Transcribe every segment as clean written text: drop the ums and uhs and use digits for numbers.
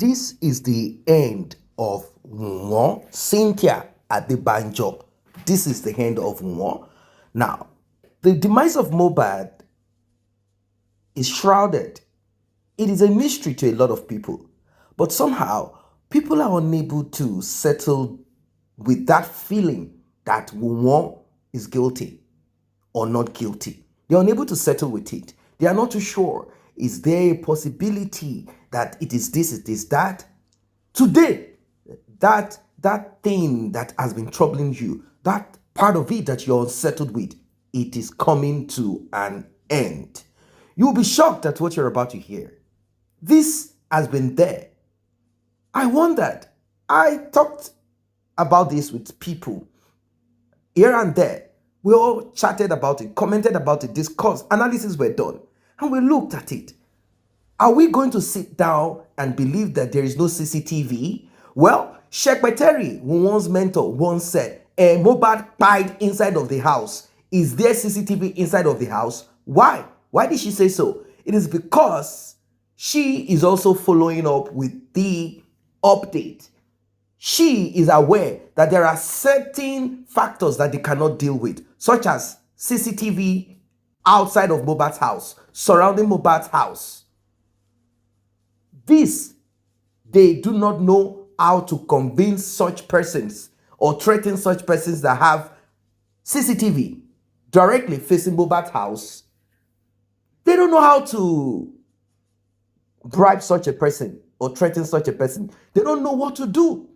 This is the end of WUNMI. Cynthia Adebanjo. This is the end of WUNMI. Now, the demise of MOHBAD is shrouded. It is a mystery to a lot of people. But somehow, people are unable to settle with that feeling that WUNMI is guilty or not guilty. They are unable to settle with it. They are not too sure. Is there a possibility that it is this, it is that? Today, that thing that has been troubling you, that part of it that you're unsettled with, it is coming to an end. You'll be shocked at what you're about to hear. This has been there. I wondered. I talked about this with people here and there. We all chatted about it, commented about it, discussed, analyses were done, and we looked at it. Are we going to sit down and believe that there is no CCTV? Well, Shekpeteri, one's mentor, once said, MOHBAD died inside of the house. Is there CCTV inside of the house? Why? Why did she say so? It is because she is also following up with the update. She is aware that there are certain factors that they cannot deal with, such as CCTV outside of MOHBAD's house, surrounding MOHBAD's house. This, they do not know how to convince such persons or threaten such persons that have CCTV directly facing MOHBAD's house. They don't know how to bribe such a person or threaten such a person. They don't know what to do.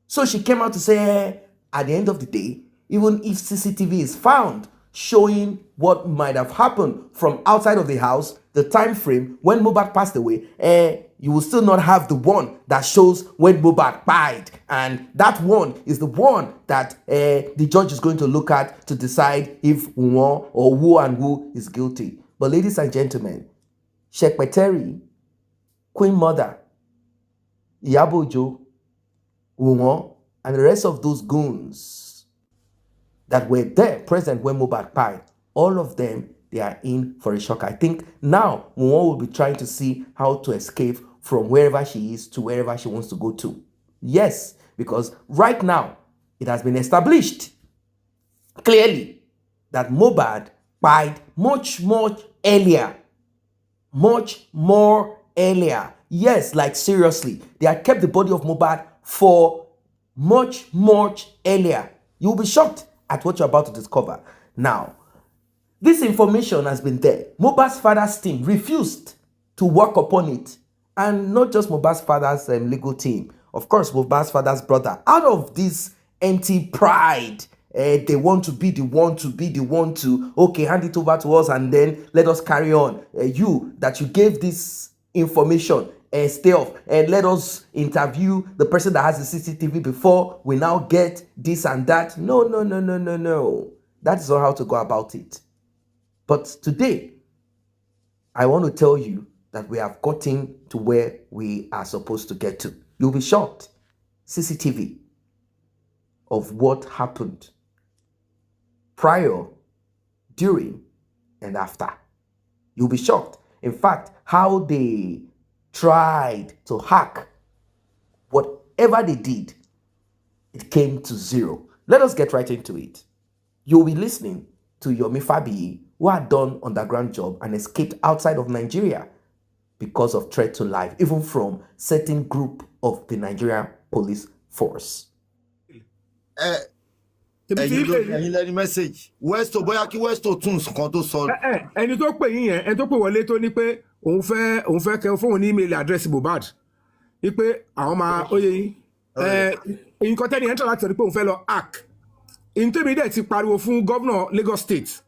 So she came out to say, at the end of the day, even if CCTV is found showing what might have happened from outside of the house, the time frame when MOHBAD passed away, you will still not have the one that shows when MOHBAD died. And that one is the one that the judge is going to look at to decide if WUNMI or who is guilty. But ladies and gentlemen, Shekpeteri, Queen Mother, Iyabojo, WUNMI, and the rest of those goons that were there present when MOHBAD died, all of them, they are in for a shock. I think now WUNMI will be trying to see how to escape from wherever she is to wherever she wants to go to. Yes, because right now, it has been established clearly that MOHBAD died much earlier. Much more earlier. Yes, like seriously. They had kept the body of MOHBAD for much earlier. You'll be shocked at what you're about to discover. Now, this information has been there. MOHBAD's father's team refused to work upon it. And not just MOHBAD's father's legal team. Of course, MOHBAD's father's brother. Out of this empty pride, they want to be the one to, okay, hand it over to us and then let us carry on. You gave this information, stay off and let us interview the person that has the CCTV before we now get this and that. No. That is not how to go about it. But today, I want to tell you that we have gotten to where we are supposed to get to. You'll be shocked. CCTV of what happened prior, during, and after. You'll be shocked. In fact, how they tried to hack whatever they did, it came to zero. Let us get right into it. You'll be listening to Yomi Fabiyi, who had done underground job and escaped outside of Nigeria because of threat to life, even from certain group of the Nigerian police force. ẹ̀yin lẹ́ni message Westo bóyá kí Westo tún nǹkan tó sọ. ẹni tó pè yín yẹn ẹni tó pè wọlé tó ní pé òun fẹ́ kẹ́ fóun ní email address MOHBAD ní pé àwọn máa ó yẹ yín nǹkan tẹ́ni ẹ̀ ń tọ́ láti sọ ní pé òun fẹ́ lọ hack ìntẹ́mi dẹ̀ ti pariwo fún gómìnà Lagos State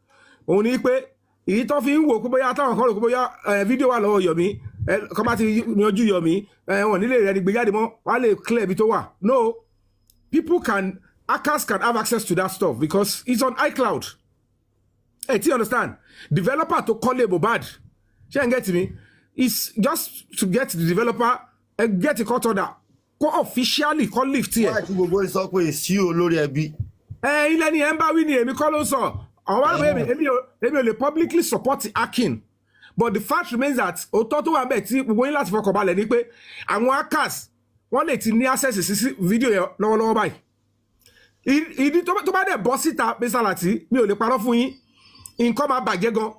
òun ní pé èyí tó fi ń wò pé bóyá táwọn kan rò pé bóyá fídíò wà lọ́wọ́ Yomi kọ́ bá ti yanjú Yomi wọn nílé rẹ̀ ní gbé jáde mọ́ wọ́n á lè clear ibi tó wà. No, hackers can have access to that stuff because it's on iCLOUD. Hey, do you understand? Developer to call MOHBAD. She ain't get me. It's just to get the developer and get a court order. Go officially call lift here. Why you go so pé sí olórí ẹbí? Ilé ni ẹ ń bá wí ni èmi kọ́ ló sọ. Àwọn èmi ò lè publicly support hacking. but the fact remains that òótọ́ tó wà bẹ́ẹ̀ tí gbogbo yín láti fọkàn balẹ̀ ni pé àwọn hackers wọ́n lè ti ní access sí fídíò yẹn lọ́wọ́lọ́wọ́ báyìí ìdí tó bá dẹ̀ bọ́ síta Mr. Lati mi ò lè parọ́ fún yín nǹkan máa bàjẹ́ gan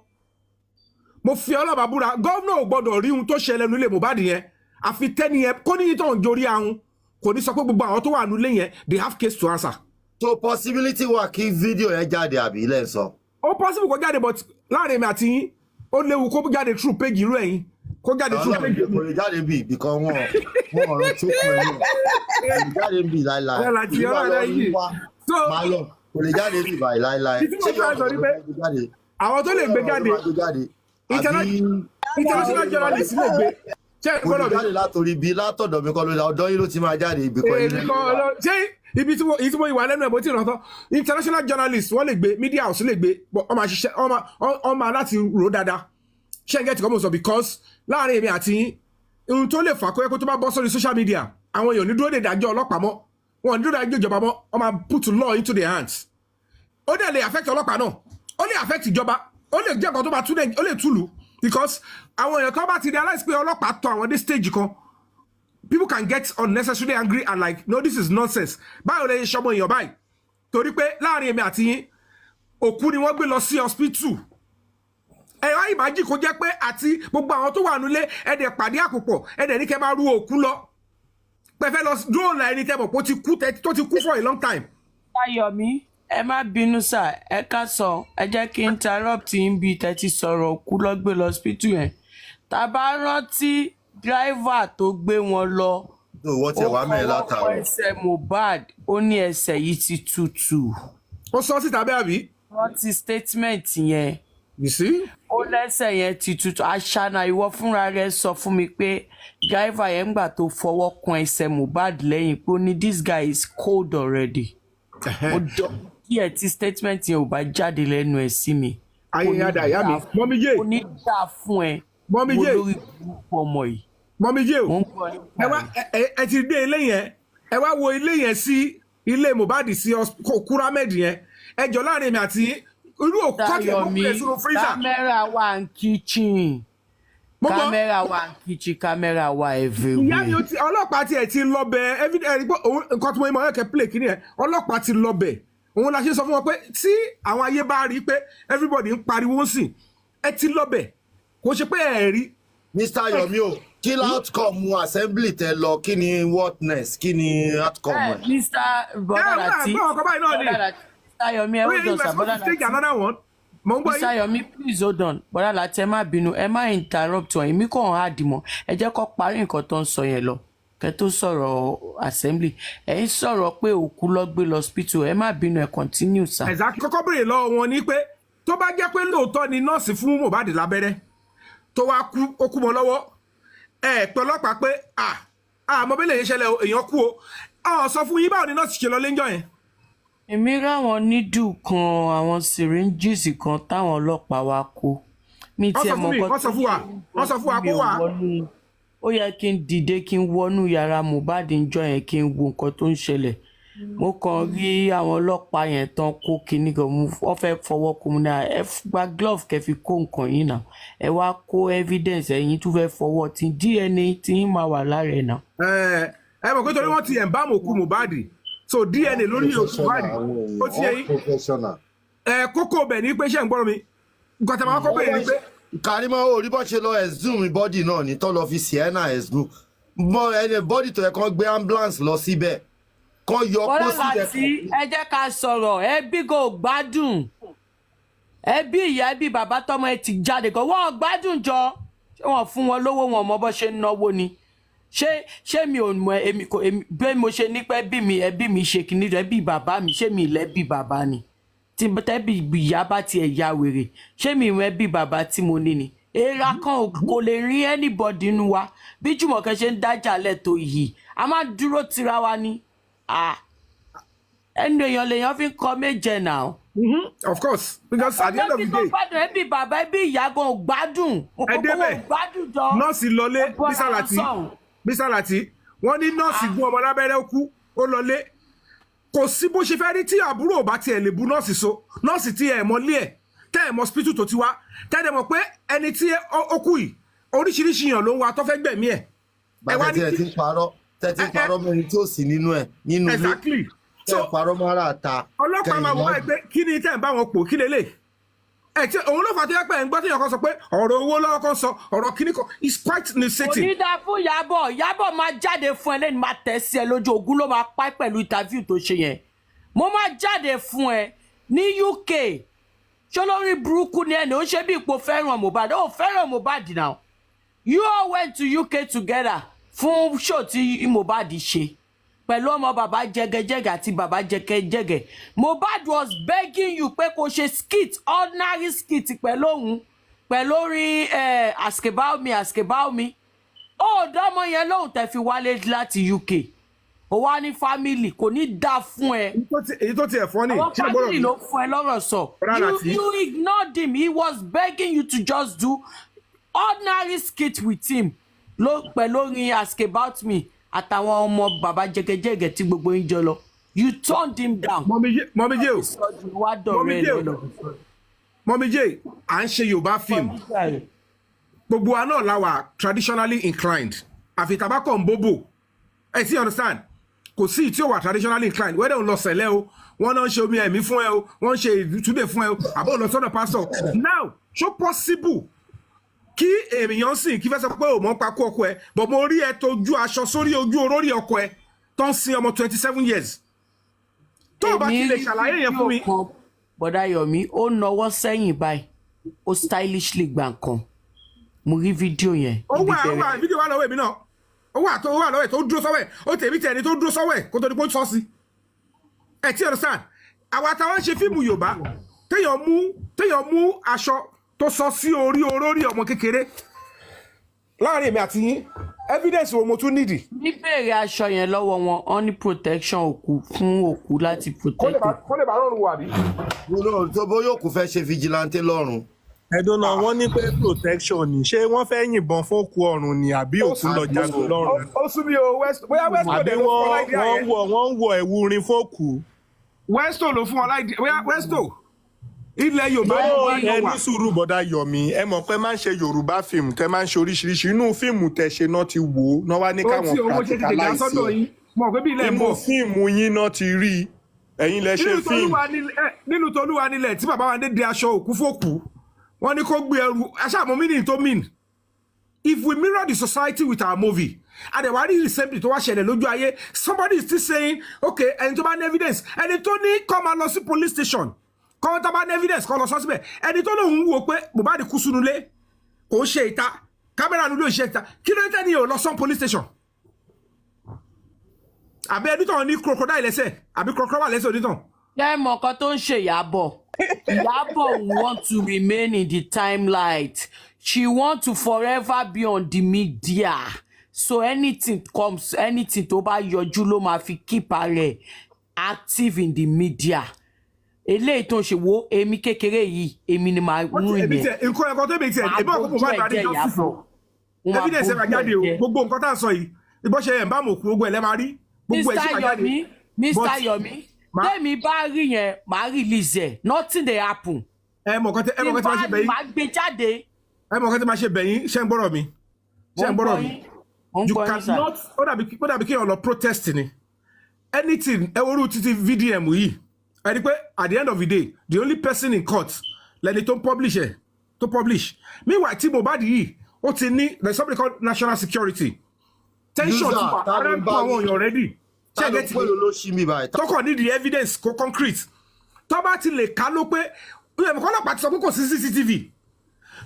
mo fi ọlọ́ba búra gómìnà ò gbọ́dọ̀ rí ohun tó ṣẹlẹ̀ nílé Mohbad yẹn àfi tẹ́ni yẹn kó ní tó ń jorí ahun kò ní sọ pé gbogbo àwọn tó wà nílé yẹn they have case to answer. So possibility wà kí fídíò yẹn jáde àbí ilẹ̀ sọ. Ó possible kó jáde but láàrin mi àti yín ó léwu kó jáde through page irú ẹ̀yin kó jáde through page. Kò lè jáde bí because wọn ọ̀rọ̀ tó kù ẹ̀yìn kò lè jáde bí láíláí. Ẹ láti ọ̀rọ̀ rẹ̀ yìí. So kò lè jáde bí báyìí láíláí. Ṣé yóò sọ wípé àwọn tó lè gbé jáde international journalist lè gbé. Kò lè jáde látòrí bí látọ̀dọ̀ mi kọ́ ló ọ̀dọ́ yín ló ti máa jáde ibi kan yín. Ṣé ibi tí mo ìwà lẹ́nu ẹ̀ bó ti ràn tán international journalist wọ́n lè gbé media house lè gbé wọ́n máa ṣiṣẹ́ wọ́n máa láti rò dáadáa ṣé ń gẹ́tì kọ́ mọ̀ sọ because láàrin èmi àti ohun tó lè fà kó yẹ kó tó bá bọ́ sórí social media àwọn èèyàn ní dúró de ìdájọ́ ọlọ́pàá mọ́ wọn ní dúró de ìdájọ́ ìjọba mọ́ wọ́n máa put law into their hands ó dẹ̀ lè affect ọlọ́pàá náà ó lè affect ìjọba ó lè jẹ́ nǹkan tó bá ó lè túlù because àwọn èèyàn tó bá ti realize pé ọlọ́pàá tọ àwọn dé stage kan people can get unnecessarily angry and like no this is nonsense báwo lè ṣọmọ èèyàn báyìí torí pé láàrin èmi àti yín òkú ni wọ́n gbé lọ sí hospital ẹ̀rọ ìmájì kó jẹ́ pé àti gbogbo àwọn tó wà nílé ẹ̀dẹ̀ pàdé àpòpọ̀ ẹ̀dẹ̀ ní kẹ́ máa ru òkú lọ pẹ̀fẹ́ lọ dóòlà ẹni tẹ́ mọ̀ pé tó ti kú for a long time. Ayọ̀mí ẹ má bínú sà ẹ ká sọ ẹ jẹ́ kí n interrupt yín bí tẹ́tí sọ̀rọ̀ òkú lọ gbé lọ hospital yẹn tá a bá rántí driver tó gbé wọn lọ wọ́n ti wá mẹ́rin látàrọ. ó fọwọ́ ẹsẹ̀ Mohbad ó ní ẹsẹ̀ yìí ti tutù. ó sọ síta bẹ́ẹ̀ àbí. wọ́n ti statement yẹn. you see. ó lẹ́sẹ̀ yẹn ti tutù aṣáná ìwọ fúnra rẹ̀ sọ fún mi pé driver yẹn gbà tó fọwọ́ kan ẹsẹ̀ Mohbad lẹ́yìn pé ó ní this guy is cold already. ó jọ kí ẹ ti statement yẹn ò bá jáde lẹ́nu ẹ̀ sí mi. ayé yàda ìyá mi mọ́mí yé. ó ní dá fún ẹ. mọ́mí yé. mo lórí burúkú ọmọ yìí. mọ́mí yé o ẹ ti dé ilé yẹn ẹ wá wo ilé yẹn sí ilé Mohbad sí kúrámẹ́dì yẹn ẹ jọ láàrin mi àti irú òkú tí ẹ mú pé sínú freezer. kámẹ́rà wà ní kitchen kámẹ́rà wà ní kitchen kámẹ́rà wà everywhere. ìyá mi ọlọ́pàá tiẹ̀ ti lọ bẹ̀ nǹkan tí mo mọ̀ ẹ́ kẹ́ play kìíní ẹ̀ ọlọ́pàá ti lọ bẹ̀ òun la ṣe sọ fún wọn pé tí àwọn ayé bá rí pé everybody ń pariwo sí ẹ ti lọ bẹ̀ kò ṣe pé ẹ rí. Mr. Yomi o kí ni outcome assembly tẹ lọ kí ni whatness kí ni outcome ẹ. Mr. Bọ́dàlàtí Mr. Yomi ẹ hold on sir Bọ́dàlàtí Mr. Yomi please hold on Bọ́dàlàtí ẹ má bínú ẹ má interrupt wọn èmi kàn á dìmọ̀ ẹ jẹ́ kó parí nǹkan tó ń sọ yẹn lọ kẹ́ tó sọ̀rọ̀ assembly ẹ ń sọ̀rọ̀ pé òkú lọ gbé lọ hospital ẹ má bínú ẹ continue sir. exactly kọ́kọ́ béèrè lọ́wọ́ wọn ni pé tó bá jẹ́ pé lóòótọ́ ni nọ́ọ̀sì fún Mohbad lábẹ́rẹ́ tó wá kú ó kú mọ́ lọ́wọ́ pé ọlọ́pàá pé àmọ́ bí lè yẹn ṣẹlẹ̀ èèyàn kú o sọ fún yín báwo ni nọ́ọ̀sì ṣe lọ léńjọ́ yẹn. èmi ráwọn nídùú kan àwọn syringes kan táwọn ọlọ́pàá wa kó. mi tiẹ̀ mọ̀ wọ́n sọ fún wa kó wà. ó yẹ kí n dìde kí n wọnú yàrá Mohbad níjọ́ yẹn kí n wo nǹkan tó ń ṣẹlẹ̀ mo kàn rí àwọn ọlọ́pàá yẹn tán kó kinní kan wọ́n fẹ́ fọwọ́ kó mu náà ẹ gba glove kẹ́ fi kó nǹkan yìí náà ẹ wá kó evidence ẹ̀yin tún fẹ́ fọwọ́ tí DNA tí yín máa wà lára ẹ̀ náà. ẹ mọ̀ pé torí wọ́n ti embalm òkú Mohbad so DNA lórí òkú Mohbad ó ti yẹ yín kókó bẹ̀ ní pé ṣé ń gbọ́dọ̀ mi nǹkan tí a máa kọ́ bẹ̀rẹ̀ ni pé. Karimo orí bọ́ ṣe lọ exhume body náà ní tọ́ lọ fi Sienna exhume body tó yẹ kán gbé ambulance lọ síbẹ̀ kan yọ pósí rẹ. ẹ jẹ́ ká sọ̀rọ̀ ẹbí kò gbádùn ẹbí ìyá ẹbí bàbá tọmọ ẹ ti jáde kan wọ́n gbádùn jọ ṣé wọ́n fún wọn lówó wọn mọ bó ṣe ń náwó ni ṣé mi ò mọ èmi kò bí mo ṣe ní pé ẹbí mi ṣe kìíní rẹ ẹbí bàbá mi ṣé mi lẹ́bí bàbá ni tí tẹ́bí ìyá bá tiẹ̀ ya wèrè ṣé mi ìwọ̀n ẹbí bàbá tí mo ní ni èèrà kan kò lè rí anybody nínú wa bí Jùmọ̀kẹ́ ṣe ń dájà lẹ́tọ̀ yìí a máa dúró tira wa ni. ẹnu èèyàn lèèyàn fi ń kọ méje náà. of course because at the end of the day. gbádùn ẹbí bàbá ẹbí ìyá gan ò gbádùn. ẹdẹbẹ nọ́ọ̀sì lọlé Bísàlàtì wọ́n ní nọ́ọ̀sì gún ọmọ lábẹ́rẹ́ kú ó lọlé kò sí bó ṣe fẹ́ rí tí àbúrò bá tiẹ̀ lè bu nọ́ọ̀sì so nọ́ọ̀sì tí ẹ̀ mọ́lé ẹ̀ tẹ́ ẹ̀ mọ hospital tó ti wá tẹ́ ẹ̀ mọ̀ pé ẹni tí ó kú yìí oríṣiríṣi èèyàn ló ń wá tó fẹ́ gbẹ̀mí ẹ̀. bàtà tí ẹ ti ń parọ́ mẹ́rin tí ó sì nínú ilé exactly tẹ́ ẹ parọ́ mọ́ ara ta. ọlọ́pàá máa wọ báyìí pé kí ni tẹ́ ẹ̀ ń bá wọn pò kí lélẹ̀ ẹ̀ tí òun ló fà tó yẹ pé ẹ̀ ń gbọ́ téèyàn kan sọ pé ọ̀rọ̀ owó lọ́wọ́ kan sọ ọ̀rọ̀ kíní kan is quite nuisating. onídàá fún Ìyábọ̀ máa jáde fún ẹ lẹ́nu máa tẹ̀ sí ẹ lójú ogun ló máa pa pẹ̀lú interview tó ṣe yẹn mo máa jáde fún ẹ ní UK ṣé lórí burúkú ni ẹni ó ṣe bí ipò fẹ́ràn Mohbad ó fẹ́ràn Mohbad now you all went to UK together fún show tí Mohbad ṣe pẹ̀lú ọmọ bàbá jẹgẹjẹgẹ àti bàbá jẹgẹjẹgẹ Mohbad was begging you pé kó ṣe skit ordinary skit pẹ̀lú òun pẹ̀lú orin ask about me ó dánmọ́ yẹn lóhùn tẹ́ fi wálé láti UK ó wá ní family kò ní dá fún ẹ. èyí tó tiẹ̀ fọ́ ni àwọn family ló fún ẹ lọ́rọ̀ sọ you ignored him he was begging you to just do ordinary skit with him pẹ̀lú orin ask about me àtàwọn ọmọ bàbá jẹgẹjẹgẹ tí gbogbo yín jọ lọ you turned him down. mọ́mí jẹ́ à ń ṣe Yorùbá film gbogbo wa náà la wà traditionally inclined àfi tabakọ̀ ń bóbò ẹ ti understand kò sí tí ó wà traditionally inclined whether òun lọ sẹ̀lẹ̀ o wọ́n náà ń ṣe omi ẹ̀mí fún ẹ o wọ́n ń ṣe ìtúndè fún ẹ o àbọ̀ lọ sọ́dọ̀ pastor now so possible kí èèyàn sìn kí fẹ́ sọ pé òun mọ̀ pa kú ọkọ ẹ but mo rí ẹ tó ju aṣọ sórí ojú orórí ọkọ ẹ tó ń sin ọmọ 27 years tó o bá ti lè ṣàlàyé yẹn fún mi. bọ̀dá Yomi ó nawọ́ sẹ́yìn báyìí ó stylishly gbà nǹkan mo rí fídíò yẹn. ó wà fídíò wà lọ́wọ́ èmi náà ó wà lọ́wọ́ ẹ̀ tó dúró sọ́wọ́ ẹ̀ ó tèmi tẹ̀ ẹni tó dúró sọ́wọ́ ẹ̀ kó tó di pé ó sọ́ sí. ẹ ti understand àwa táwọn ń ṣe fíìmù Yorùbá téèyàn mú aṣọ tó sọ sí orí orórí ọmọ kékeré láàrin èmi àti yín evidence wo mo tún nídìí. níbèrè aṣọ yẹn lọ́wọ́ wọn wọn ní protection òkú fún òkú láti protect. kó lè bá rọrùn wà bí. tó bóyá òkú fẹ́ ṣe vigilante lọ́rùn. ẹ̀dùn náà wọ́n ní pé protection ni ṣé wọ́n fẹ́ yìnbọn fún òkú ọ̀run ni àbí òkú lọ jagun lọ́rùn. ó sún mi o bóyá Westo àbí wọ́n ń wọ ẹ̀wù rin fún òkú. Westo ló fún ọ láìdí bóyá Westo ilẹ̀ Yorùbá ẹ ní sùúrù bọ́dá Yomi ẹ mọ̀ pé máa ń ṣe Yorùbá fíìmù tẹ máa ń ṣe oríṣiríṣi inú fíìmù tẹ ṣe náà ti wò ó náà wá ní káwọn practicalize inú fíìmù yín náà ti rí ẹ̀yin lẹ ṣe fíìmù. nínú Tolúwa nílẹ̀ tí bàbá wa dé de aṣọ òkú fòkú wọ́n ní kó gbé ẹrù aṣáàmọ́ meaning tó mean if we mirror the society with our movie adẹ̀wárí recently tó wá ṣẹlẹ̀ lójú ayé somebody is still saying okay ẹni tó bá ní evidence ẹni tó ní kó máa lọ sí police station kọ́ tó bá ní evidence kọ́ lọ sọ síbẹ̀ ẹni tó lóun wò pé Mohbad kú sínú ilé kò ń ṣe ìta kámẹ́rà nílò ìṣe ìta kí ló ń tẹ́ ní o lọ sọ́n police station àbí ẹni tó ní crocodile lẹ́sẹ̀ àbí crocodile lẹ́sẹ̀ onítàn. ṣé mọ̀ nǹkan tó ń ṣe Ìyábọ̀ want to remain in the timelight she want to forever be on the media so anything comes anything tó bá yọjú ló máa fi keep her active in the media. Eléyìí tó ń ṣe wo èmi kékeré yìí èmi ni màá mú ìyẹn. nǹkan ẹ̀kọ́ tó bèèrè tiẹ̀ ẹ̀bí ọ̀kọ́ Mohbad bá dé justice o evidence ẹ̀ka jáde o gbogbo nǹkan tá à ń sọ yìí ìbọ̀ṣẹ̀ ẹ̀ ń bá mọ̀ kú gbogbo ẹ̀ lẹ́ máa rí gbogbo ẹ̀ ṣì máa jáde. Mr. Yomi tẹ́mi bá rí yẹn màá release ẹ̀ nothing dey happen. ẹ mọ̀ kọ́ tí máa ṣe bẹ̀yìn màá gbé jáde. ẹ mọ̀ kọ́ tí máa ṣe bẹ̀yìn ṣé ń gbọ́rọ̀ mi you cannot ó dàbí kí èèyàn lọ protest ni anything ẹ worú títí VDM yìí ẹ rí pé at the end of the day the only person in court lẹni tó publish meanwhile tí Mohbad yìí ó ti ní there is something called national security tension ti wà ara ń bọ àwọn èèyàn already ṣẹ́gẹ́ ti tọkọ̀ ní the evidence kò concrete tó bá ti lè ká ló pé ọlọ́pàá ti sọ pé kò sí CCTV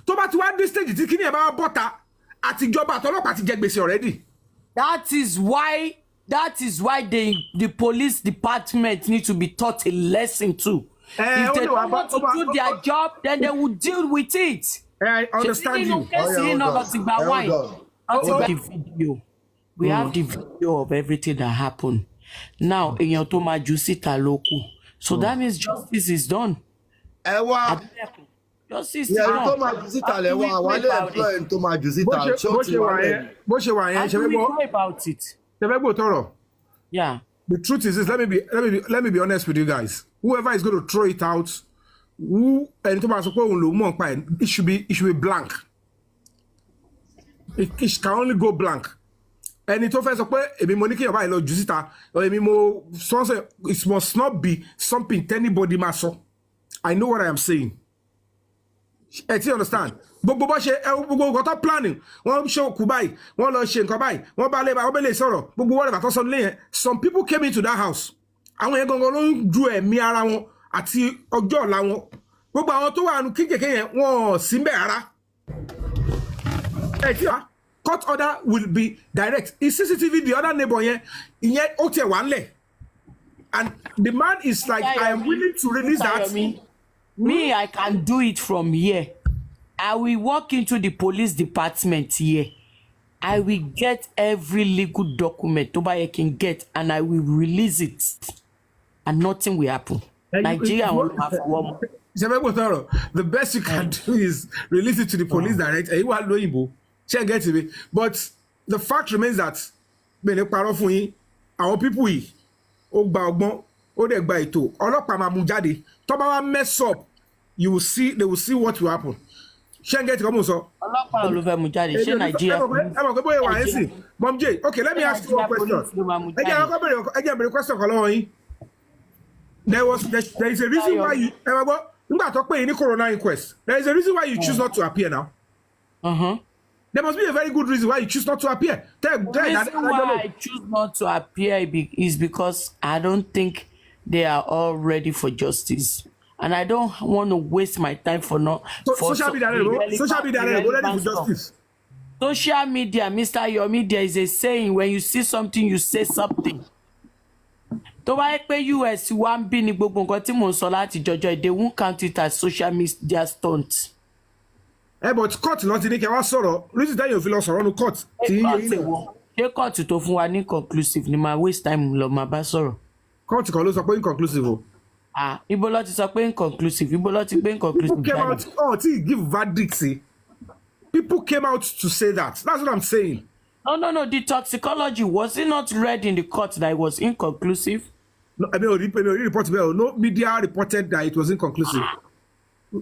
tó bá ti wá dé stage tí kíní ẹ̀ bá bọ́ta àtijọba àtọlọ́pàá ti jẹ gbèsè already. That is why the police department need to be taught a lesson too. If they don't want to do their job, then they will deal with it. I understand you. We have the video of everything that happened. Now, èèyàn tó máa jù síta ló kù. So that means justice is done. Justice is done. tó máa jù síta lẹ́wọ̀n àwọn ilé ẹ̀fọ́ ẹ̀ tó máa jù síta ṣó ti wà lẹ́nu. bó ṣe wà yẹn ṣe fẹ́ gbọ́ tọrọ. Yeah. The truth is this, let me be honest with you guys. Whoever is going to throw it out who ẹni tó bá sọ pé òun ló mọ̀ nípa ẹ̀, it should be blank. It can only go blank. Ẹni tó fẹ́ sọ pé èmi mo ní kí ọba yìí lọ jù síta, èmi mo sponsor, it must not be something anybody máa sọ. I know what I am saying. Ẹ ti understand? Gbogbo bá ṣe gbogbo nǹkan tó planning, wọ́n ṣe òkú báyìí, wọ́n lọ ṣe nǹkan báyìí, wọ́n bá lé báyìí, wọ́n bẹ̀ lè sọ̀rọ̀, gbogbo wọ́n rẹ̀ bàtọ́ sọ nílé yẹn. Some people came into that house. Àwọn yẹn gangan ló ń ju ẹ̀mí ara wọn àti ọjọ́ ọ̀la wọn. Gbogbo àwọn tó wà nù kéékèèké yẹn wọ́n sí mbẹ̀ ara. Ẹ ti wá. Court order will be direct. Is CCTV the other neighbor yẹn? Ìyẹn ó tiẹ̀ wà ńlẹ̀. And the man is like, I am willing to release that. Me, I can do it from here. I will walk into the police department here. I will get every legal document I can get, and I will release it. And nothing will happen. Nigeria will have one. The best you can do is release it to the police direct. Get it. But the fact remains that our people yìí ó gba ọgbọ́n ó dẹ̀ gba ètò ọlọ́pàá máa mú jáde tó bá wá mess up they will see what will happen. Get it, ọlọ́pàá ló fẹ́ mú jáde ṣé Nàìjíríà. Mom J, okay, let me ask you one question. Again, the question there is a reason why you nígbà tó pé ní corona inquest, there is a reason why you choose not to appear now. There must be a very good reason why you choose not to appear. The reason why I choose not to appear is because I don't think they are all ready for justice. And I don't want to waste my time for social media ready for justice. Social media, Mr. Your media is a saying, when you see something, you say something. Tó bá yẹ pé US wá ń bí ní gbogbo nǹkan tí mò ń sọ láti jọjọ́, they won't count it as social media stunt. But court not in the sorrow. Reason that you feel sorrow no court. Ṣé court tó fún wa ní conclusive ni máa waste time lọ máa bá sọ̀rọ̀. Court kan ló sọ pé inconclusive o. Ibo ló ti sọ pé inconclusive, ibo ló ti gbé inconclusive. People came out, give verdict. People came out to say that. That's what I'm saying. No. The toxicology, was it not read in the court that it was inconclusive? No, I mean, report well. No media reported that it was inconclusive.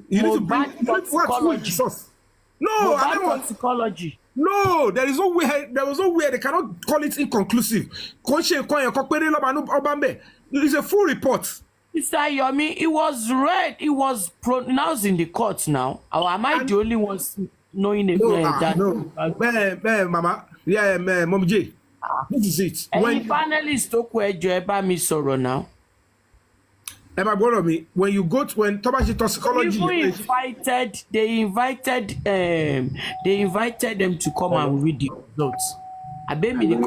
You need to bring toxicology. No, I don't want toxicology. No, there was no way they cannot call it inconclusive. It's a full report. Mr. Yomi, it was read, it was pronounced in the court now. Or am I the only one knowing it? No. Mama. Yeah, Mom J. This is it. When panelists talk where Joeba mi sọ̀rọ̀ now. Emma me when you go to Tobashi toxicology, they invited them to come and read the results. I bet me the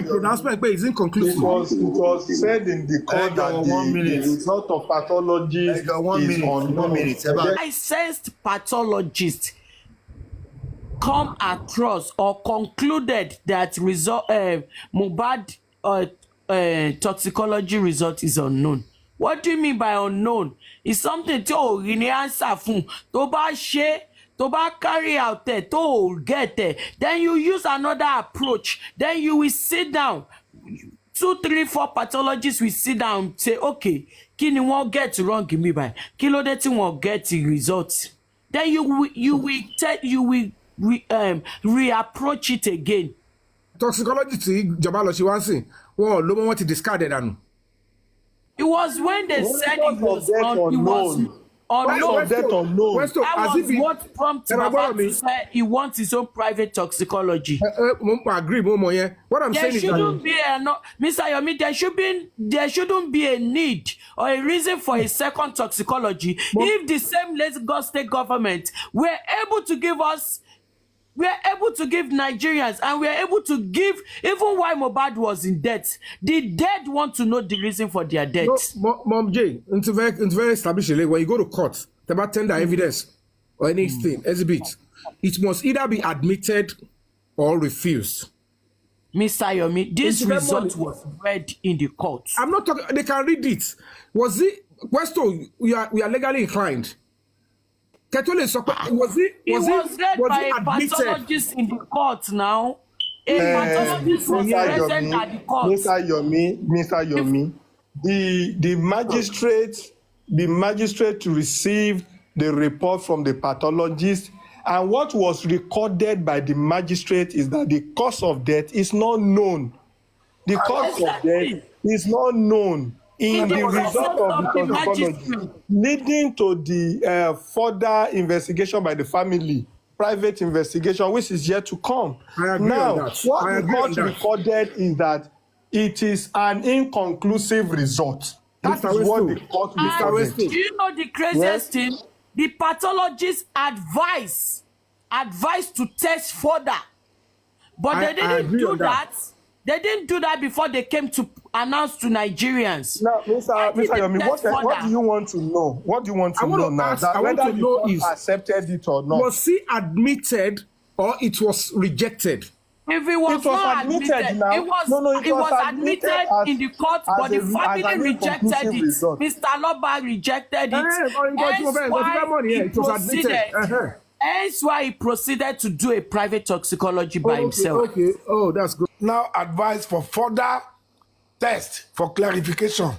pronouncement is inconclusive. It was said in the court that the result of pathology is unknown. I sensed pathologists come across or concluded that result MOHBAD toxicology result is unknown. What do you mean by unknown? It's something to really answer fún tó bá ṣe tó bá carry out there to get there, then you use another approach, then you will sit down 2, 3, 4 pathologists will sit down and say, okay, kí ni wọ́n get wrong in me by kí ló dé tí wọ́n get the results, then you will reapproach it again. Toxicology tí ìjọba lọ ṣe wá sí wọn ló mọ wọn ti discarded dànù. It was when they said it was unknown. That was what prompted Baba to say he wants his own private toxicology. I agree, what I'm saying is Mr. Yomi, there shouldn't be a need or a reason for a second toxicology if the same Lagos state government were able to give Nigerians, and we are able to give, even while MOHBAD was in debt, the dead want to know the reason for their debt. No, Mom J, it's very established. When you go to court, they about tender evidence or anything, exhibit, it must either be admitted or refused. Mr. Yomi, this result was read in the court. I'm not talking, they can read it. Was it, Westo, we are legally inclined. Was read by a pathologist in the court now. A pathologist was present at the court. Mr. Yomi, the magistrate to receive the report from the pathologist, and what was recorded by the magistrate is that the cause of death is not known. The cause of death is not known in the result of the toxicology, leading to the further investigation by the family, private investigation, which is yet to come. Now, what the court recorded is that it is an inconclusive result. That is what the court recorded. Do you know the craziest thing? The pathologist advised to test further, but they didn't do that. They didn't do that before they came to announce to Nigerians. Now, Mr. Yomi, what do you want to know? What do you want to know now? That whether the court accepted it or not. Was he admitted or it was rejected? If it was not admitted, now. it was admitted in the court, but the family rejected it. Result. Mr. Loba rejected it. Hence why he proceeded to do a private toxicology by himself. Okay. Oh, that's good. Now advice for further test for clarification.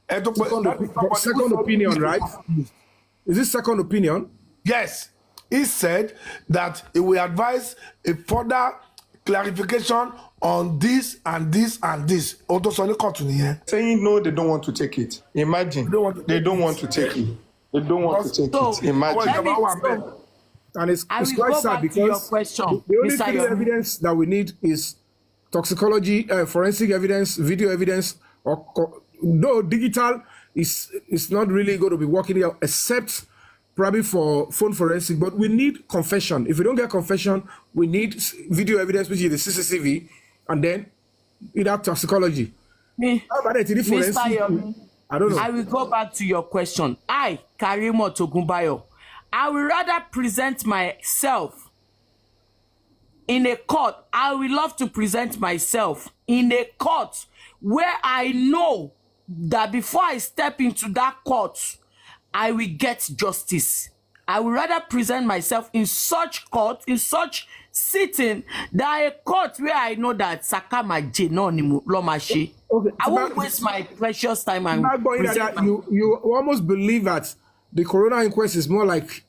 Second opinion, right? Is this second opinion? Yes. He said that he will advise a further clarification on this and this and this. Saying no, they don't want to take it. Imagine. They don't want to take it. They don't want to take it. Imagine. And it's quite sad because the only thing evidence that we need is toxicology, forensic evidence, video evidence, or though digital is not really going to be working here, except probably for phone forensic. But we need confession. If we don't get confession, we need video evidence, which is the CCTV, and then either toxicology. Mr. Yomi, I don't know. I will go back to your question. I, Karimo Togunbayo, I will rather present myself in a court. I will love to present myself in a court where I know that before I step into that court, I will get justice. I would rather present myself in such court, in such sitting, than a court where I know that Sakama J no Lomashi. I won't waste my precious time and you almost believe that the corona inquest is more like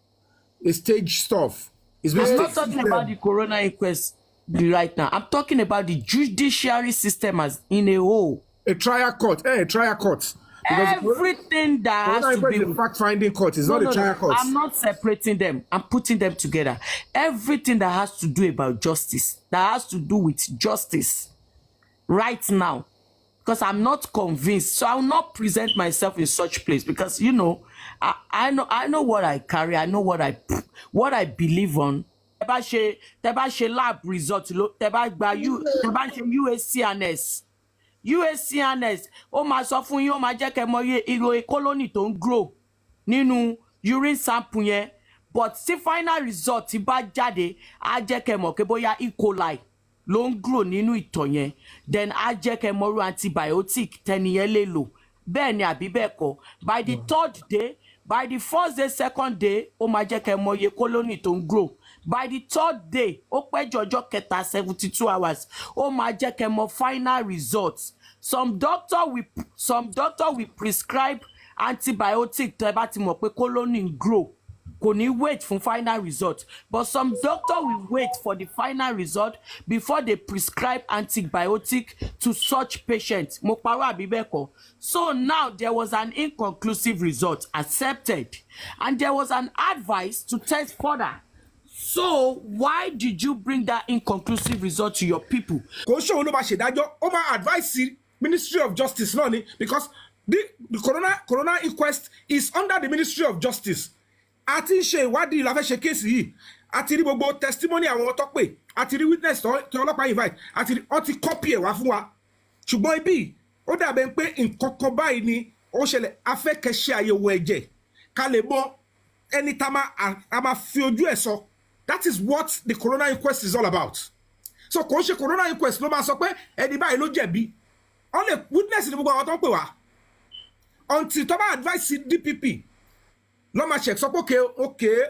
a stage stuff. I'm not talking about the corona inquest right now. I'm talking about the judiciary system as in a whole. A trial court. A trial court. Everything that has to be a fact-finding court is not a trial court. I'm not separating them. I'm putting them together. Everything that has to do about justice, that has to do with justice right now. Because I'm not convinced. So I will not present myself in such place because, you know, I know what I carry. I know what I believe on. Teba she lab result. Teba USCNS. USCNS. O ma sọ fún yín, o ma jẹ́ kẹ́ mọ̀ iye ìròyìn colony tó ń grow nínú urine sample yẹn. But tí final result bá jáde, á jẹ́ kẹ́ mọ̀ pé bóyá E. coli ló ń grow nínú ìtọ̀ yẹn. Then á jẹ́ kẹ́ mọ̀ irú antibiotic tẹ́niyẹn lè lò. Bẹ́ẹ̀ ni àbí bẹ́ẹ̀ kọ́. By the third day, by the first day, second day, ó máa jẹ́ kẹ́ mọ̀ iye colony tó ń grow. By the third day, ó pẹ́ jọjọ́ kẹta 72 hours, ó máa jẹ́ kẹ́ mọ̀ final results. Some doctor will prescribe antibiotic tẹ́ bá ti mọ̀ pé colony ń grow. Kò ní wait for final result. But some doctor will wait for the final result before they prescribe antibiotic to such patients. Mo parọ́ àbí bẹ́ẹ̀ kọ́. So now there was an inconclusive result accepted. And there was an advice to test further. So why did you bring that inconclusive result to your people? Kò ṣe òun ló bá ṣèdájọ́, ó máa advice Ministry of Justice náà ni because the corona inquest is under the Ministry of Justice. A ti ń ṣe ìwádìí la fẹ́ ṣe kéèsì yìí. A ti rí gbogbo testimony àwọn tó pè. A ti rí witness tí ọlọ́pàá invite. A ti rí ó ti copy ẹ̀ wá fún wa. Ṣùgbọ́n ibi ó dàbẹ̀ pé nǹkan kan báyìí ni ó ṣẹlẹ̀. A fẹ́ kẹ́ ṣe àyẹ̀wò ẹ̀jẹ̀ ká lè mọ̀ ẹni tá a máa fi ojú ẹ̀ sọ. That is what the corona inquest is all about. So kò ń ṣe corona inquest ló máa sọ pé ẹni báyìí ló jẹ̀bi. Ó lè witness ní gbogbo àwọn tó ń pè wá. Until tó bá advice DPP. No ma check so okay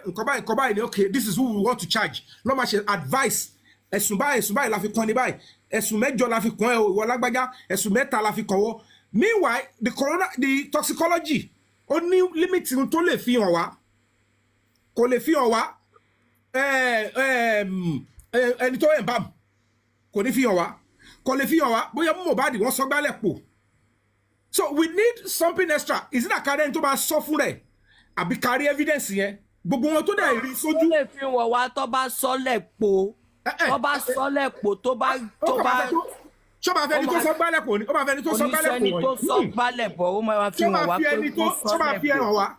nǹkan báyìí ni okay this is who we want to charge. No ma check advice ẹ̀sùn báyìí la fi kàn ní báyìí ẹ̀sùn mẹ́jọ la fi kàn ẹ́ ìwọ lágbájá ẹ̀sùn mẹ́ta la fi kàn wọ́ Meanwhile, the toxicology only limits tó lè fi hàn wá. Kò lè fi hàn wá. Ẹni tó embam. Kò ní fi hàn wá. Kò lè fi hàn wá. Bóyá Mohbad wọ́n sọ gbálẹ̀ pò. So we need something extra. Is it a current to ba sọ fún rẹ̀? Àbí carry evidence yẹn? Gbogbo wọn tó dẹ̀ rí sójú. Ó lè fi hàn wá tó bá sọ́lẹ̀ pò. Tó bá sọ́lẹ̀ pò tó bá. Ṣé máa fẹ́ ni tó sọ gbálẹ̀ pò ni? Ó máa fẹ́ ni tó sọ gbálẹ̀ pò ni? Oníṣẹ́ni tó sọ gbálẹ̀ pò ó máa fi hàn wá pé tó sọ́lẹ̀ pò.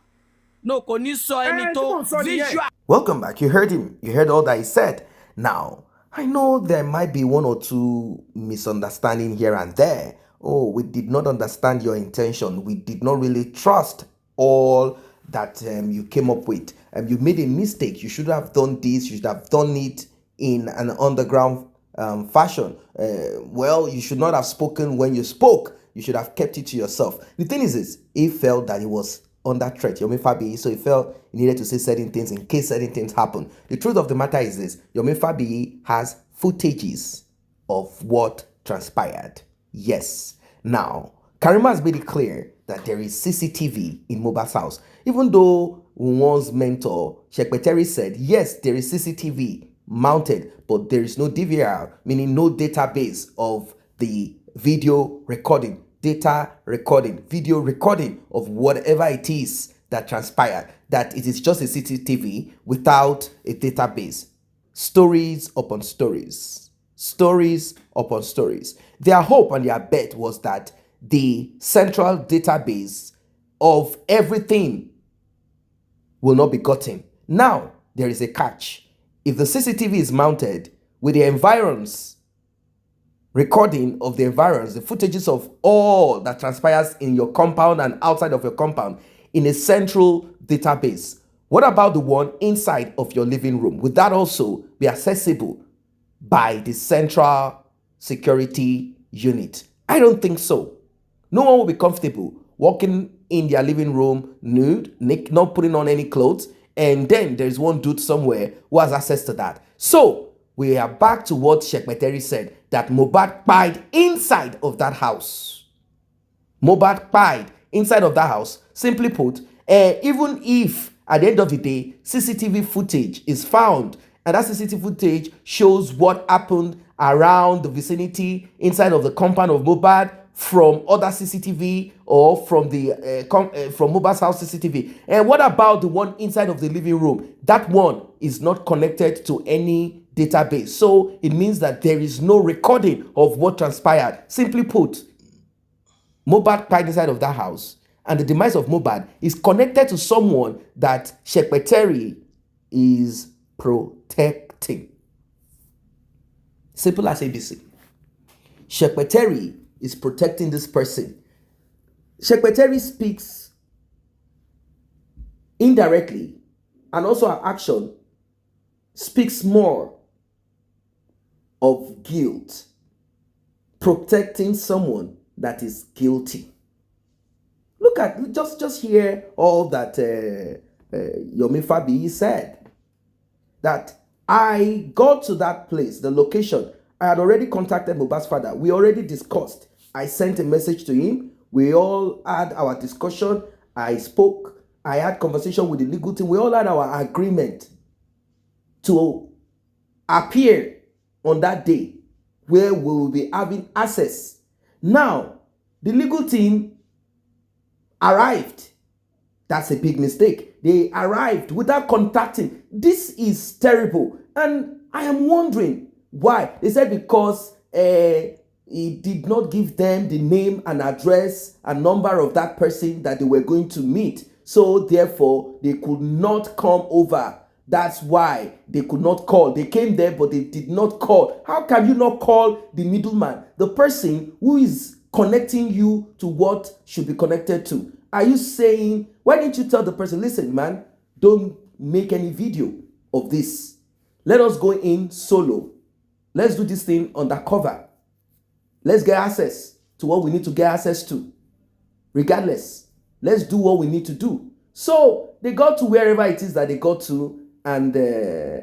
No, kò ní sọ ẹni tó visual. Welcome back. You heard him. You heard all that he said. Now, I know there might be one or two misunderstanding here and there. Oh, we did not understand your intention. We did not really trust all that you came up with. You made a mistake. You should have done this. You should have done it in an underground fashion. Well, you should not have spoken when you spoke. You should have kept it to yourself. The thing is this, he felt that he was under threat, Yomi Fabiyi, so he felt he needed to say certain things in case certain things happen. The truth of the matter is this, Yomi Fabiyi has footages of what transpired. Yes. Now, Karima has made it clear that there is CCTV in MOHBAD's house. Even though one's mentor, Shekpeteri, said, yes, there is CCTV mounted, but there is no DVR, meaning no database of the video recording, video recording of whatever it is that transpired, that it is just a CCTV without a database. Stories upon stories. Stories upon stories. Their hope and their bet was that the central database of everything will not be gotten. Now, there is a catch. If the CCTV is mounted with the environs, recording of the environs, the footages of all that transpires in your compound and outside of your compound in a central database, what about the one inside of your living room? Would that also be accessible by the central security unit? I don't think so. No one will be comfortable walking in their living room nude, not putting on any clothes, and then there's one dude somewhere who has access to that. So we are back to what Shekpeteri said, that Mohbad pied inside of that house. Mohbad pied inside of that house. Simply put, even if at the end of the day, CCTV footage is found, and that CCTV footage shows what happened around the vicinity inside of the compound of Mohbad from other CCTV or from the from Mohbad's house CCTV. And what about the one inside of the living room? That one is not connected to any database. So it means that there is no recording of what transpired. Simply put, Mohbad pied inside of that house, and the demise of Mohbad is connected to someone that Shekpeteri is protecting. Simple as ABC. Shekpeteri is protecting this person. Shekpeteri speaks indirectly, and also her action speaks more of guilt, protecting someone that is guilty. Look at, just hear all that Yomi Fabiyi said. That I got to that place, the location. I had already contacted Mohbad's father. We already discussed. I sent a message to him. We all had our discussion. I spoke. I had conversation with the legal team. We all had our agreement to appear on that day where we will be having access. Now, the legal team arrived. That's a big mistake. They arrived without contacting. This is terrible. And I am wondering why. They said because he did not give them the name and address and number of that person that they were going to meet. So therefore, they could not come over. That's why they could not call. They came there, but they did not call. How can you not call the middleman, the person who is connecting you to what should be connected to? Are you saying, why didn't you tell the person, listen, man, don't make any video of this. Let us go in solo. Let's do this thing undercover. Let's get access to what we need to get access to. Regardless, let's do what we need to do. So they got to wherever it is that they got to, and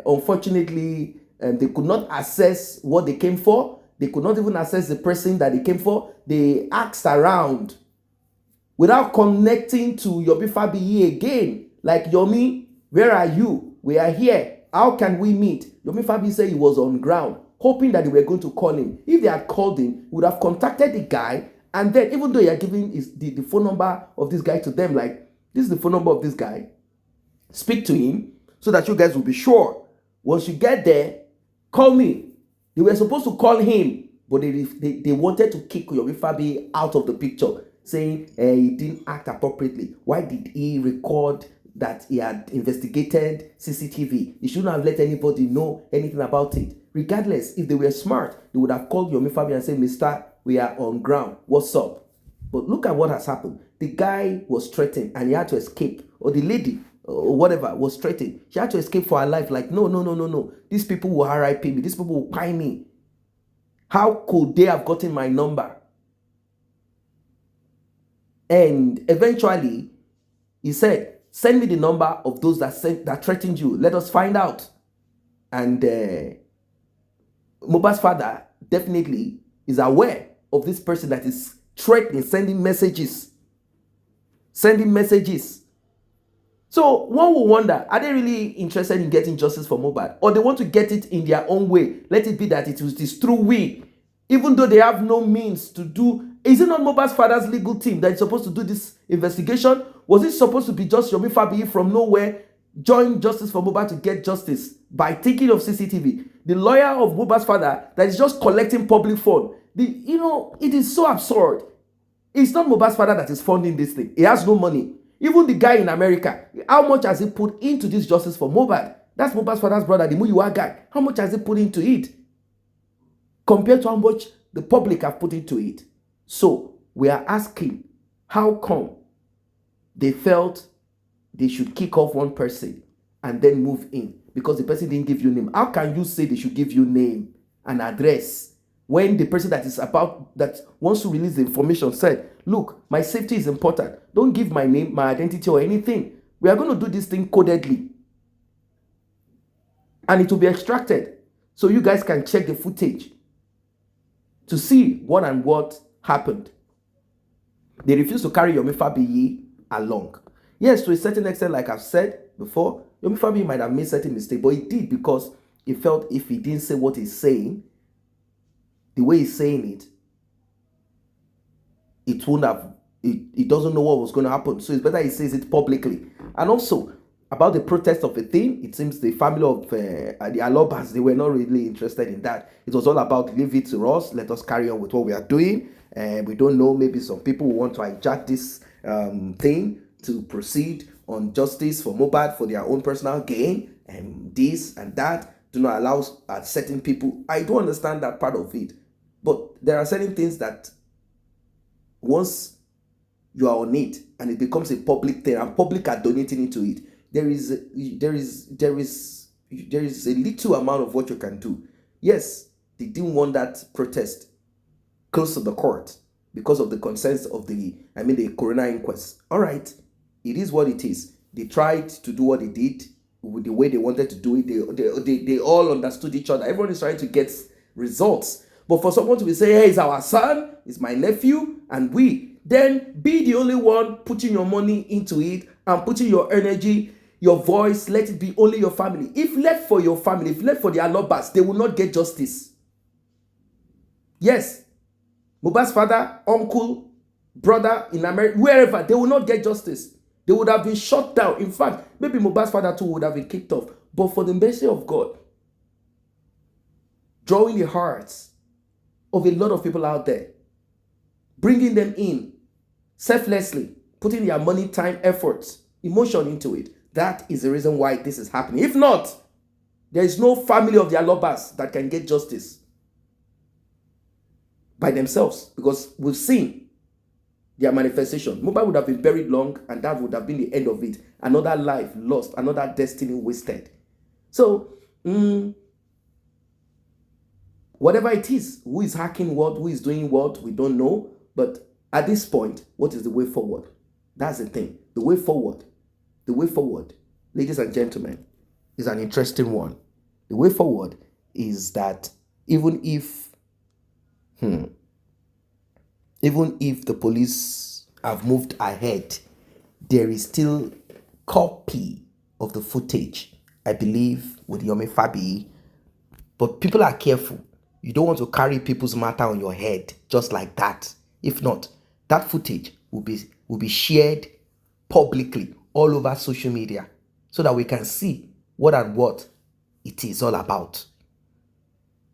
unfortunately, they could not access what they came for. They could not even access the person that they came for. They asked around without connecting to Yomi Fabiyi again. Like, Yomi, where are you? We are here. How can we meet? Yomi Fabiyi said he was on ground, hoping that they were going to call him. If they had called him, he would have contacted the guy, and then even though he had given the phone number of this guy to them, like, this is the phone number of this guy, speak to him so that you guys will be sure. Once you get there, call me. They were supposed to call him, but they wanted to kick Yomi Fabiyi out of the picture, saying he didn't act appropriately. Why did he record that he had investigated CCTV? He shouldn't have let anybody know anything about it. Regardless, if they were smart, they would have called Yomi Fabiyi and said, Mister, we are on ground. What's up? But look at what has happened. The guy was threatened and he had to escape. Or the lady, or whatever, was threatened. She had to escape for her life. Like, no. These people will RIP me. These people will buy me. How could they have gotten my number? And eventually, he said, send me the number of those that threatened you. Let us find out. And Mohbad's father definitely is aware of this person that is threatening, sending messages. So one will wonder, are they really interested in getting justice for Mohbad? Or they want to get it in their own way? Let it be that it is through we. Even though they have no means to do. Is it not Mohbad's father's legal team that is supposed to do this investigation? Was it supposed to be just Yomi Fabiyi from nowhere join Justice for Mohbad to get justice by taking of CCTV? The lawyer of Mohbad's father that is just collecting public fund. It is so absurd. It's not Mohbad's father that is funding this thing. He has no money. Even the guy in America, how much has he put into this Justice for Mohbad? That's Mohbad's father's brother, the Muyiwa guy. How much has he put into it? Compared to how much the public have put into it. So we are asking, how come they felt they should kick off one person and then move in? Because the person didn't give you name. How can you say they should give you name and address when the person that wants to release the information said, look, my safety is important. Don't give my name, my identity or anything. We are going to do this thing codedly. And it will be extracted. So you guys can check the footage to see what happened. They refused to carry Yomi Fabiyi along. Yes, to a certain extent, like I've said before, Yomi Fabiyi might have made certain mistakes, but he did because he felt if he didn't say what he's saying, the way he's saying it, it won't have, he doesn't know what was going to happen. So it's better he says it publicly. And also, about the protest of the thing, it seems the family of the Alobas, they were not really interested in that. It was all about leave it to us, let us carry on with what we are doing. We don't know, maybe some people want to hijack this thing to proceed on justice for Mohbad for their own personal gain, and this and that. Do not allow certain people. I do understand that part of it. But there are certain things that once you are on it and it becomes a public thing and public are donating into it, there is a little amount of what you can do. Yes, they didn't want that protest close to the court because of the concerns of the coroner inquest. All right, it is what it is. They tried to do what they did with the way they wanted to do it. They all understood each other. Everyone is trying to get results. But for someone to be saying, hey, it's our son, it's my nephew, and then be the only one putting your money into it and putting your energy, your voice, let it be only your family. If left for your family, if left for the Alobas, they will not get justice. Yes, Mohbad's father, uncle, brother in America, wherever, they will not get justice. They would have been shut down. In fact, maybe Mohbad's father too would have been kicked off. But for the mercy of God, drawing the hearts of a lot of people out there, bringing them in selflessly, putting their money, time, efforts, emotion into it. That is the reason why this is happening. If not, there is no family of the Alobas that can get justice by themselves, because we've seen their manifestation. Mohbad would have been buried long, and that would have been the end of it. Another life lost, another destiny wasted. So, whatever it is, who is hacking what, who is doing what, we don't know. But at this point, what is the way forward? That's the thing. The way forward, ladies and gentlemen, is an interesting one. The way forward is that even if the police have moved ahead. There is still copy of the footage, I believe, with Yomi Fabi. But people are careful. You don't want to carry people's matter on your head just like that. If not, that footage will be shared publicly all over social media so that we can see what and what it is all about.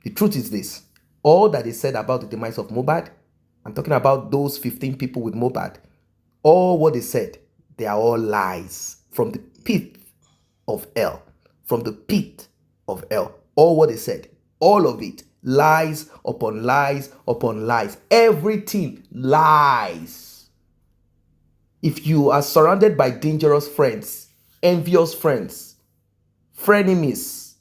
The truth is this. All that is said about the demise of MOHBAD, I'm talking about those 15 people with MOHBAD, all what they said, they are all lies from the pit of hell. From the pit of hell. All what they said, all of it, lies upon lies upon lies. Everything lies. If you are surrounded by dangerous friends, envious friends, frenemies,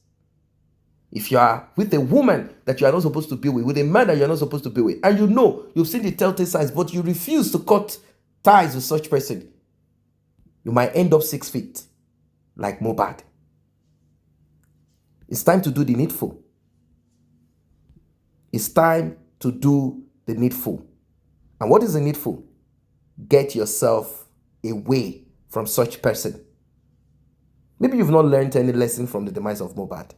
if you are with a woman that you are not supposed to be with a man that you are not supposed to be with, and you know, you've seen the telltale signs, but you refuse to cut ties with such person, you might end up 6 feet like MOHBAD. It's time to do the needful. It's time to do the needful. And what is the needful? Get yourself away from such person. Maybe you've not learned any lesson from the demise of MOHBAD.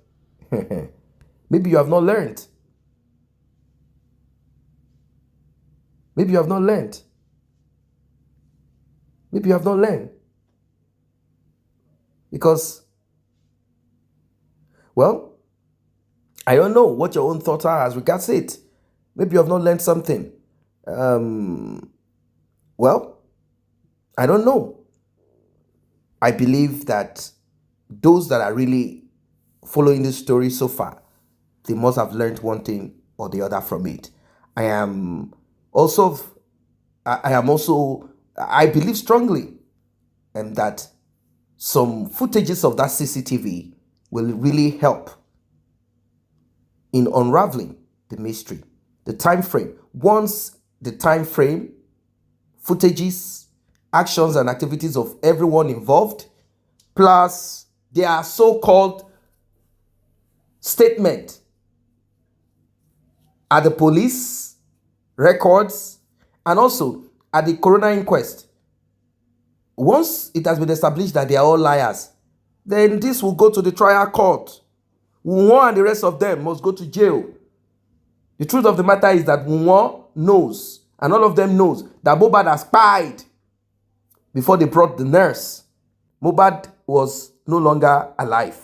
Maybe you have not learned. Maybe you have not learned. Maybe you have not learned. Because, well, I don't know what your own thoughts are as regards it. Maybe you have not learned something. Well, I don't know. I believe that those that are really following this story so far, they must have learned one thing or the other from it. I believe strongly that some footages of that CCTV will really help in unraveling the mystery. The time frame. Once the time frame, footages, actions and activities of everyone involved, plus their so-called statement at the police records and also at the coroner inquest. Once it has been established that they are all liars, then this will go to the trial court. WUNMI and the rest of them must go to jail. The truth of the matter is that WUNMI knows, and all of them knows, that MOHBAD has spied before they brought the nurse. MOHBAD was no longer alive.